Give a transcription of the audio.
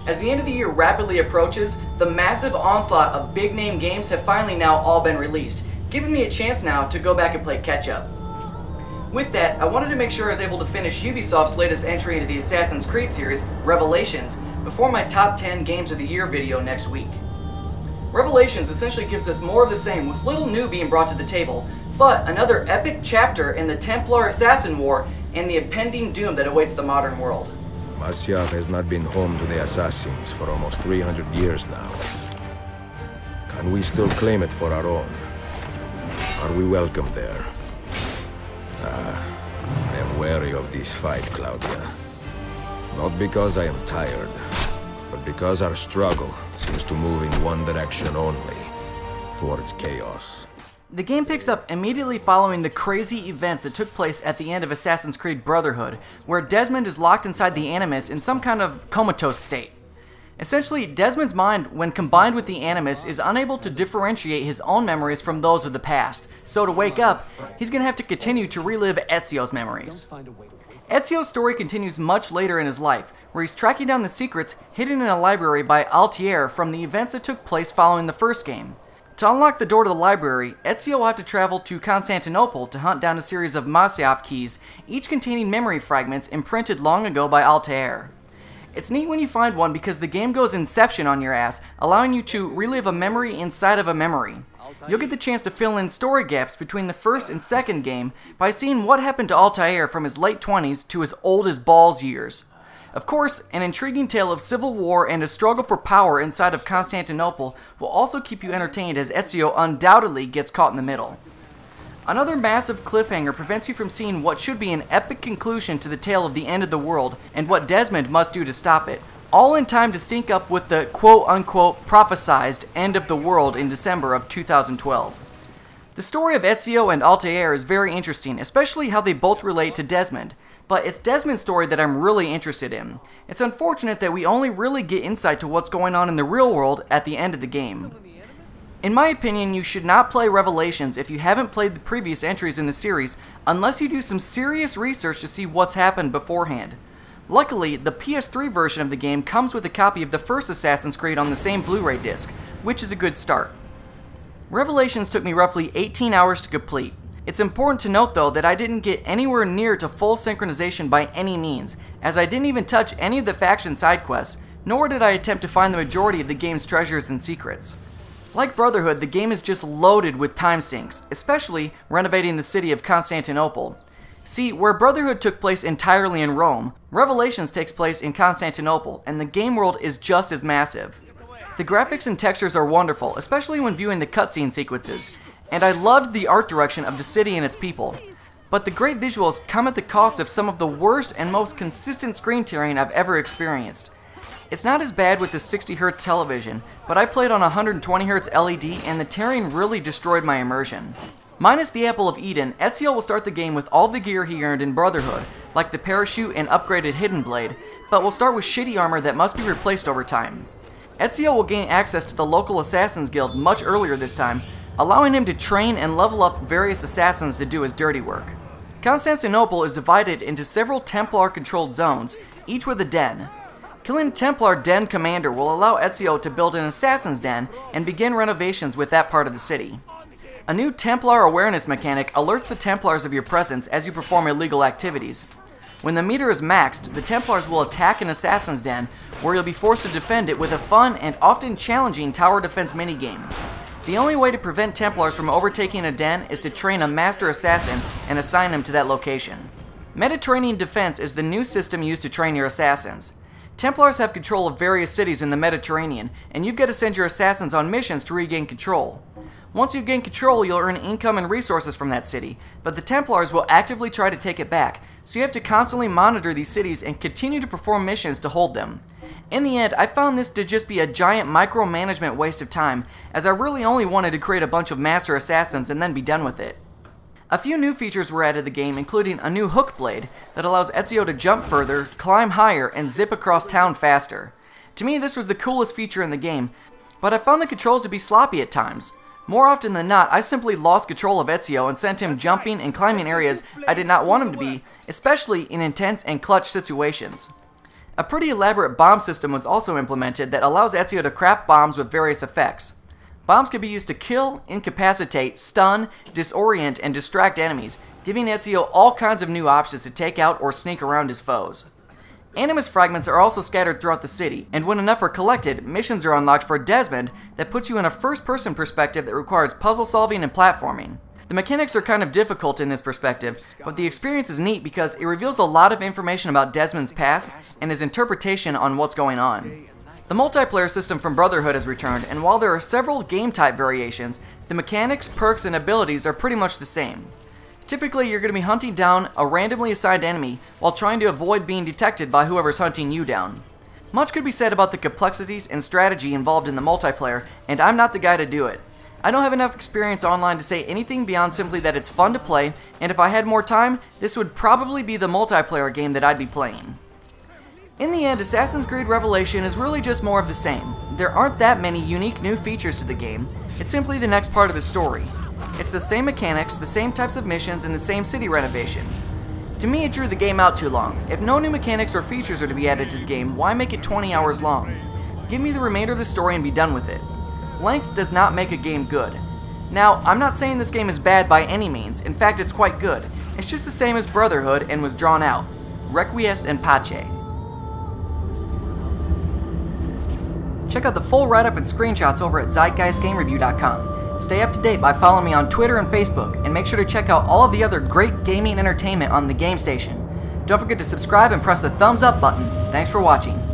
As the end of the year rapidly approaches, the massive onslaught of big-name games have finally now all been released, giving me a chance now to go back and play catch-up. With that, I wanted to make sure I was able to finish Ubisoft's latest entry into the Assassin's Creed series, Revelations, before my top 10 games of the year video next week. Revelations essentially gives us more of the same, with little new being brought to the table, but another epic chapter in the Templar Assassin War and the impending doom that awaits the modern world. Montreal has not been home to the Assassins for almost 300 years now. Can we still claim it for our own? Are we welcome there? I am wary of this fight, Claudia. Not because I am tired, but because our struggle seems to move in one direction only, towards chaos. The game picks up immediately following the crazy events that took place at the end of Assassin's Creed Brotherhood, where Desmond is locked inside the Animus in some kind of comatose state. Essentially, Desmond's mind, when combined with the Animus, is unable to differentiate his own memories from those of the past, so to wake up, he's going to have to continue to relive Ezio's memories. Ezio's story continues much later in his life, where he's tracking down the secrets hidden in a library by Altair from the events that took place following the first game. To unlock the door to the library, Ezio will have to travel to Constantinople to hunt down a series of Masyaf keys, each containing memory fragments imprinted long ago by Altair. It's neat when you find one because the game goes Inception on your ass, allowing you to relive a memory inside of a memory. You'll get the chance to fill in story gaps between the first and second game by seeing what happened to Altair from his late 20s to his old as balls years. Of course, an intriguing tale of civil war and a struggle for power inside of Constantinople will also keep you entertained as Ezio undoubtedly gets caught in the middle. Another massive cliffhanger prevents you from seeing what should be an epic conclusion to the tale of the end of the world and what Desmond must do to stop it, all in time to sync up with the quote-unquote prophesized end of the world in December of 2012. The story of Ezio and Altair is very interesting, especially how they both relate to Desmond. But it's Desmond's story that I'm really interested in. It's unfortunate that we only really get insight to what's going on in the real world at the end of the game. In my opinion, you should not play Revelations if you haven't played the previous entries in the series, unless you do some serious research to see what's happened beforehand. Luckily, the PS3 version of the game comes with a copy of the first Assassin's Creed on the same Blu-ray disc, which is a good start. Revelations took me roughly 18 hours to complete. It's important to note though that I didn't get anywhere near to full synchronization by any means, as I didn't even touch any of the faction side quests, nor did I attempt to find the majority of the game's treasures and secrets. Like Brotherhood, the game is just loaded with time sinks, especially renovating the city of Constantinople. See, where Brotherhood took place entirely in Rome, Revelations takes place in Constantinople, and the game world is just as massive. The graphics and textures are wonderful, especially when viewing the cutscene sequences, and I loved the art direction of the city and its people. But the great visuals come at the cost of some of the worst and most consistent screen tearing I've ever experienced. It's not as bad with the 60Hz television, but I played on a 120Hz LED and the tearing really destroyed my immersion. Minus the Apple of Eden, Ezio will start the game with all the gear he earned in Brotherhood, like the parachute and upgraded Hidden Blade, but will start with shitty armor that must be replaced over time. Ezio will gain access to the local Assassins Guild much earlier this time, allowing him to train and level up various assassins to do his dirty work. Constantinople is divided into several Templar-controlled zones, each with a den. Killing a Templar den commander will allow Ezio to build an assassin's den and begin renovations with that part of the city. A new Templar awareness mechanic alerts the Templars of your presence as you perform illegal activities. When the meter is maxed, the Templars will attack an assassin's den, where you'll be forced to defend it with a fun and often challenging tower defense minigame. The only way to prevent Templars from overtaking a den is to train a master assassin and assign him to that location. Mediterranean Defense is the new system used to train your assassins. Templars have control of various cities in the Mediterranean, and you've got to send your assassins on missions to regain control. Once you've gained control, you'll earn income and resources from that city, but the Templars will actively try to take it back, so you have to constantly monitor these cities and continue to perform missions to hold them. In the end, I found this to just be a giant micromanagement waste of time, as I really only wanted to create a bunch of master assassins and then be done with it. A few new features were added to the game, including a new hook blade that allows Ezio to jump further, climb higher, and zip across town faster. To me, this was the coolest feature in the game, but I found the controls to be sloppy at times. More often than not, I simply lost control of Ezio and sent him jumping and climbing areas I did not want him to be, especially in intense and clutch situations. A pretty elaborate bomb system was also implemented that allows Ezio to craft bombs with various effects. Bombs can be used to kill, incapacitate, stun, disorient, and distract enemies, giving Ezio all kinds of new options to take out or sneak around his foes. Animus fragments are also scattered throughout the city, and when enough are collected, missions are unlocked for Desmond that puts you in a first-person perspective that requires puzzle solving and platforming. The mechanics are kind of difficult in this perspective, but the experience is neat because it reveals a lot of information about Desmond's past and his interpretation on what's going on. The multiplayer system from Brotherhood has returned, and while there are several game-type variations, the mechanics, perks, and abilities are pretty much the same. Typically, you're going to be hunting down a randomly assigned enemy while trying to avoid being detected by whoever's hunting you down. Much could be said about the complexities and strategy involved in the multiplayer, and I'm not the guy to do it. I don't have enough experience online to say anything beyond simply that it's fun to play, and if I had more time, this would probably be the multiplayer game that I'd be playing. In the end, Assassin's Creed Revelation is really just more of the same. There aren't that many unique new features to the game, it's simply the next part of the story. It's the same mechanics, the same types of missions, and the same city renovation. To me, it drew the game out too long. If no new mechanics or features are to be added to the game, why make it 20 hours long? Give me the remainder of the story and be done with it. Length does not make a game good. Now, I'm not saying this game is bad by any means, in fact it's quite good. It's just the same as Brotherhood and was drawn out. Requiesce in pace. Check out the full write-up and screenshots over at ZeitgeistGameReview.com. Stay up to date by following me on Twitter and Facebook, and make sure to check out all of the other great gaming entertainment on the Game Station. Don't forget to subscribe and press the thumbs up button. Thanks for watching.